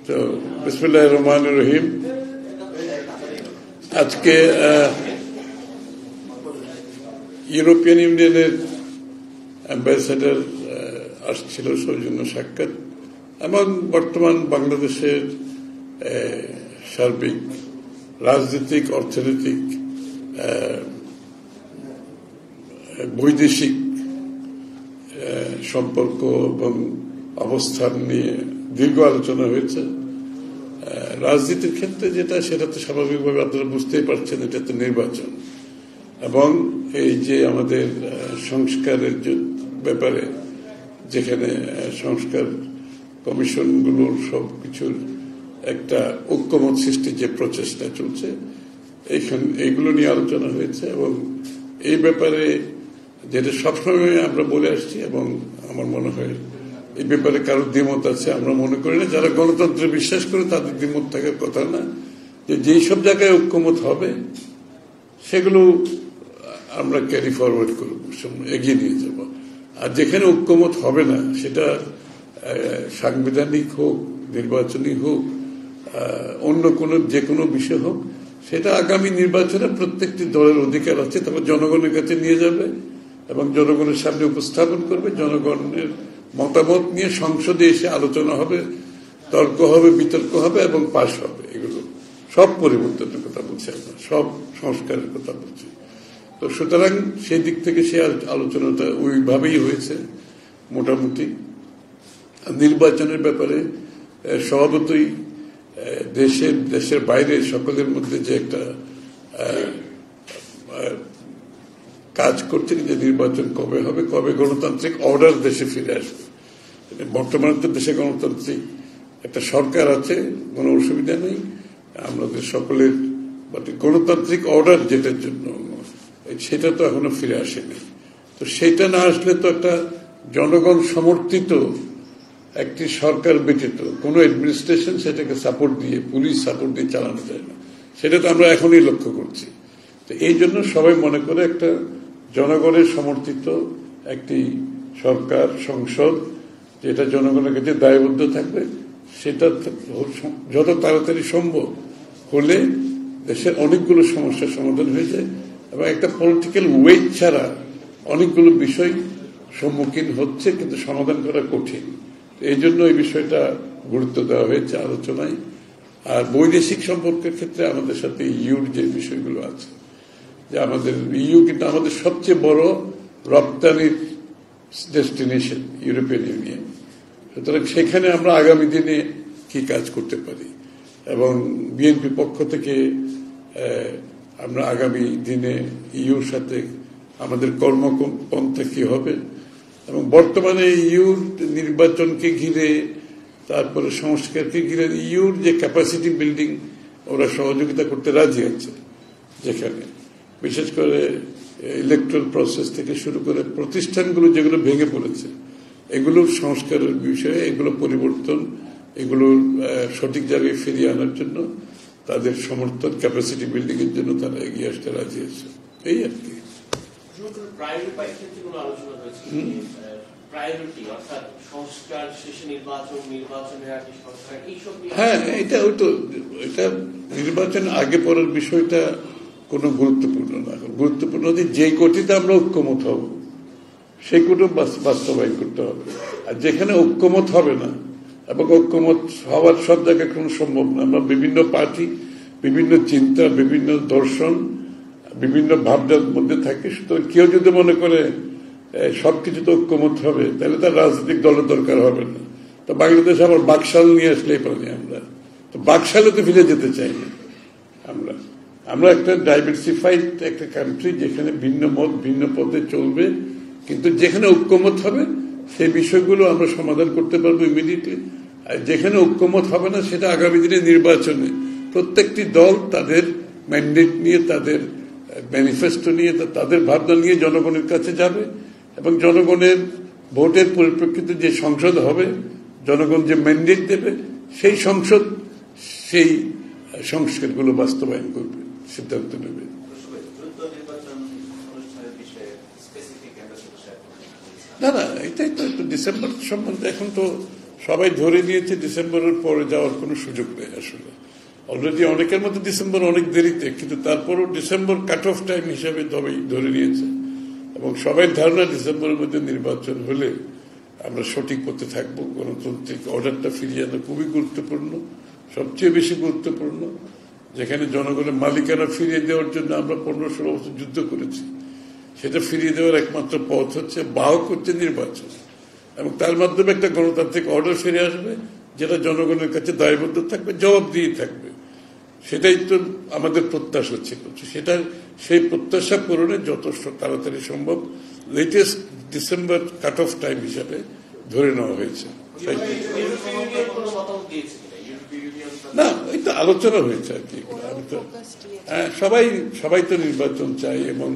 তো বিসমিল্লাহির রহমানির রহিম। আজকে ইউরোপিয়ান ইউনিয়নের অ্যাম্বাসেডর আসছিল সৌজন্য সাক্ষাৎ এবং বর্তমান বাংলাদেশের সার্বিক রাজনৈতিক, অর্থনৈতিক, বৈদেশিক সম্পর্ক এবং অবস্থান নিয়ে দীর্ঘ আলোচনা হয়েছে। রাজনীতির ক্ষেত্রে যেটা, সেটা তো স্বাভাবিকভাবে আপনারা বুঝতেই পারছেন, এটা তো নির্বাচন এবং এই যে আমাদের সংস্কারের ব্যাপারে, যেখানে সংস্কার কমিশনগুলোর সবকিছুর একটা ঐক্যমত সৃষ্টির যে প্রচেষ্টা চলছে, এইগুলো নিয়ে আলোচনা হয়েছে এবং এই ব্যাপারে যেটা সবসময় আমরা বলে আসছি এবং আমার মনে হয় এই ব্যাপারে কারোর দ্বিমত আছে আমরা মনে করি না। যারা গণতন্ত্রে বিশ্বাস করে তাদের দ্বিমত থাকার কথা না, যে যেই সব জায়গায় ঐক্যমত হবে সেগুলো আমরা ক্যারি ফরওয়ার্ড করব, এগিয়ে নিয়ে যাব। আর যেখানে ঐক্যমত হবে না, সেটা সাংবিধানিক হোক, নির্বাচনী হোক, অন্য যে কোনো বিষয় হোক, সেটা আগামী নির্বাচনে প্রত্যেকটি দলের অধিকার আছে। তারপর জনগণের কাছে নিয়ে যাবে এবং জনগণের সামনে উপস্থাপন করবে। জনগণের মতামত নিয়ে সংসদে এসে আলোচনা হবে, তর্ক হবে, বিতর্ক হবে এবং পাশ হবে। এগুলো সব পরিবর্তনের কথা বলছি, আমরা সব সংস্কারের কথা বলছি। তো সুতরাং সেই দিক থেকে সে আলোচনাটা ওইভাবেই হয়েছে মোটামুটি। নির্বাচনের ব্যাপারে স্বভাবতই দেশের বাইরে সকলের মধ্যে যে একটা কাজ করছে যে নির্বাচন কবে হবে, কবে গণতান্ত্রিক অর্ডার দেশে ফিরে আসবে। বর্তমানে তো দেশে গণতান্ত্রিক একটা সরকার আছে, কোনো অসুবিধা নেই। আমাদের সকলের গণতান্ত্রিক অর্ডার যেটার জন্য, সেটা তো এখনো ফিরে আসেনি। তো সেটা না আসলে তো একটা জনগণ সমর্থিত একটি সরকার ব্যতীত কোনো অ্যাডমিনিস্ট্রেশন সেটাকে সাপোর্ট দিয়ে, পুলিশ সাপোর্ট দিয়ে চালানো যায় না। সেটা তো আমরা এখনই লক্ষ্য করছি। তো এই জন্য সবাই মনে করে একটা জনগণের সমর্থিত একটি সরকার, সংসদ, যেটা জনগণের কাছে দায়বদ্ধ থাকবে, সেটা যত তাড়াতাড়ি সম্ভব হলে দেশের অনেকগুলো সমস্যার সমাধান হয়ে যায় এবং একটা পলিটিক্যাল ওয়েট ছাড়া অনেকগুলো বিষয় সম্মুখীন হচ্ছে, কিন্তু সমাধান করা কঠিন। এই জন্য এই বিষয়টা গুরুত্ব দেওয়া হয়েছে আলোচনায়। আর বৈদেশিক সম্পর্কের ক্ষেত্রে আমাদের সাথে ইউর যে বিষয়গুলো আছে, যে আমাদের ইউ কিন্তু আমাদের সবচেয়ে বড় রপ্তানির ডেস্টিনেশন, ইউরোপিয়ান ইউনিয়ন। সুতরাং সেখানে আমরা আগামী দিনে কি কাজ করতে পারি এবং বিএনপি পক্ষ থেকে আমরা আগামী দিনে ইউর সাথে আমাদের কর্মপন্থা কি হবে এবং বর্তমানে ইউর নির্বাচনকে ঘিরে, তারপরে সংস্কারকে ঘিরে ইউর যে ক্যাপাসিটি বিল্ডিং, ওরা সহযোগিতা করতে রাজি আছে। যেখানে বিশেষ করে ইলেকট্রাল প্রসেস থেকে শুরু করে প্রতিষ্ঠানগুলো যেগুলো ভেঙে পড়েছে, এগুলোর সংস্কারের বিষয়ে, এগুলো পরিবর্তন, এগুলোর সঠিক জায়গায় ফিরিয়ে আনার জন্য তাদের সমর্থন, ক্যাপাসিটি বিল্ডিং এর জন্য তারা এগিয়ে আসতে রাজি আছে। এই আর কি। হ্যাঁ, এটা নির্বাচন আগে পরের বিষয়টা কোনো গুরুত্বপূর্ণ না। গুরুত্বপূর্ণ যে কোটিতে আমরা ঐক্যমত হব, সেই কোটি বাস্তবায়ন করতে হবে। আর যেখানে ঐক্যমত হবে না, এবং ঐক্যমত হওয়ার সব জায়গায় কোনো সম্ভব না। আমরা বিভিন্ন পার্টি, বিভিন্ন চিন্তা, বিভিন্ন দর্শন, বিভিন্ন ভাবনার মধ্যে থাকি। সুতরাং কেউ যদি মনে করে সবকিছুতে ঐক্যমত হবে, তাহলে তার রাজনৈতিক দলের দরকার হবে না। তো বাংলাদেশ আবার বাকশাল নিয়ে আসলেই পারি আমরা। তো বাকশালে তো ফিরে যেতে চাই না আমরা একটা ডাইভার্সিফাইড একটা কান্ট্রি, যেখানে ভিন্ন মত ভিন্ন পথে চলবে, কিন্তু যেখানে ঐক্যমত হবে সেই বিষয়গুলো আমরা সমাধান করতে পারবো ইমিডিয়েটলি। আর যেখানে ঐক্যমত হবে না, সেটা আগামী দিনে নির্বাচনে প্রত্যেকটি দল তাদের ম্যান্ডেট নিয়ে, তাদের ম্যানিফেস্টো নিয়ে, তাদের ভাবনা নিয়ে জনগণের কাছে যাবে এবং জনগণের ভোটের পরিপ্রেক্ষিতে যে সংসদ হবে, জনগণ যে ম্যান্ডেট দেবে, সেই সংসদ সেই সংস্কারগুলো বাস্তবায়ন করবে, সিদ্ধান্ত নেবে। না, এটাই তো ডিসেম্বর সম্বন্ধে এখন তো সবাই ধরে নিয়েছে ডিসেম্বরের পরে যাওয়ার কোনো সুযোগ নেই। আসলে অলরেডি অনেকের মধ্যে ডিসেম্বর অনেক দেরিতে, কিন্তু তারপরও ডিসেম্বর কাট অফ টাইম হিসাবে ধরে নিয়েছে এবং সবাই ধারণা ডিসেম্বরের মধ্যে নির্বাচন হলে আমরা সঠিক পথে থাকবো। গণতান্ত্রিক অর্ডারটা ফিরিয়ে আনা খুবই গুরুত্বপূর্ণ, সবচেয়ে বেশি গুরুত্বপূর্ণ, যেখানে জনগণের মালিকানা ফিরিয়ে দেওয়ার জন্য আমরা 15-16 বছর যুদ্ধ করেছি। সেটা ফিরিয়ে দেওয়ার একমাত্র পথ হচ্ছে, বাহক হচ্ছে নির্বাচন, এবং তার মাধ্যমে একটা গণতান্ত্রিক অর্ডার ফিরে আসবে যেটা জনগণের কাছে দায়বদ্ধ থাকবে, জবাবদিহি থাকবে। সেটাই তো আমাদের প্রত্যাশা ছিল। সেটা সেই প্রত্যাশা পূরণে যত তাড়াতাড়ি সম্ভব latest December cut off time হিসাবে ধরে নেওয়া হয়েছে। না, এই তো আলোচনা হয়েছে আর কি। আমি তো সবাই তো নির্বাচন চাই এবং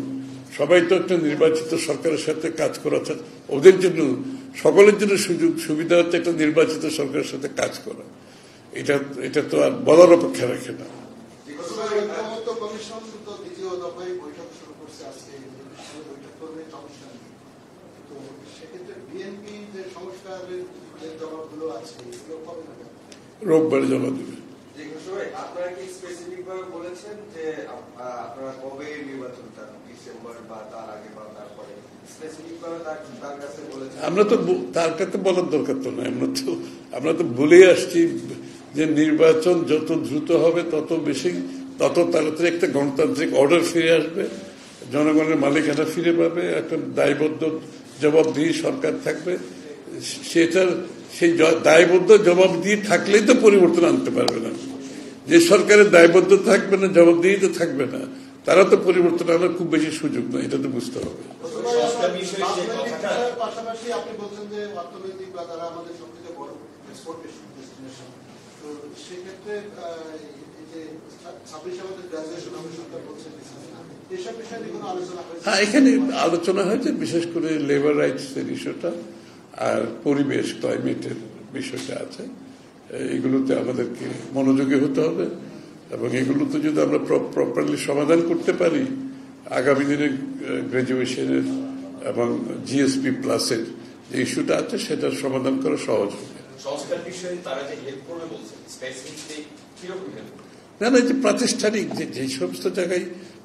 সবাই তো একটা নির্বাচিত সরকারের সাথে কাজ করা চায়। ওদের জন্য, সকলের জন্য সুযোগ সুবিধা হচ্ছে একটা নির্বাচিত সরকারের সাথে কাজ করা। এটা তো আর বলার অপেক্ষা রাখে না। রোববারে জমা দেবে। আপনারা কি স্পেসিফিক ভাবে বলেছেন যে আপনারা কবে নির্বাচন চান, ডিসেম্বর বা তার আগে বা তারপরে? স্পেসিফিক ভাবে তার কাছে বলেছেন? আমরা তো তার কাছে বলার দরকার তো নয়। আমরা তো বলেই আসছি যে নির্বাচন যত দ্রুত হবে তত তাড়াতাড়ি একটা গণতান্ত্রিক অর্ডার ফিরে আসবে, জনগণের মালিকানা ফিরে পাবে, একটা দায়বদ্ধ জবাবদিহি সরকার থাকবে। সেই দায়বদ্ধ জবাবদিহি থাকলেই তো পরিবর্তন আনতে পারবে না। যে সরকারের দায়বদ্ধ থাকবে না, জবাবদিহি তো থাকবে না, তারা তো পরিবর্তন আনার খুব বেশি সুযোগ নয়। এটা তো বুঝতে হবে। পাশাপাশি আপনি বলছেন যে অর্থনৈতিক বা তারা আমাদের সবথেকে বড় এক্সপোর্টেশন ডেস্টিনেশন, তো সেক্ষেত্রে হ্যাঁ, এখানে আলোচনা হয়েছে বিশেষ করে লেবার রাইটস এর ইস্যুটা আর পরিবেশ, ক্লাইমেটের বিষয়টা আছে। এগুলোতে আমাদেরকে মনোযোগী হতে হবে এবং এগুলোতে যদি আমরা প্রপারলি সমাধান করতে পারি, আগামী দিনে গ্রাজুয়েশনের এবং জিএসপি প্লাসের যে ইস্যুটা আছে সেটার সমাধান করা সহজ হবে। না, যে প্রাতিষ্ঠানিক যে সমস্ত জায়গায়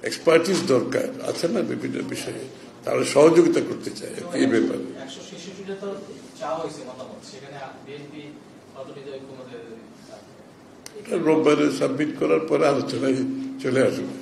এক্সপার্টিস দরকার আছে না বিভিন্ন বিষয়ে, তারা সহযোগিতা করতে চায় এই ব্যাপারে। রোববারে সাবমিট করার পরে আলোচনায় চলে আসবে।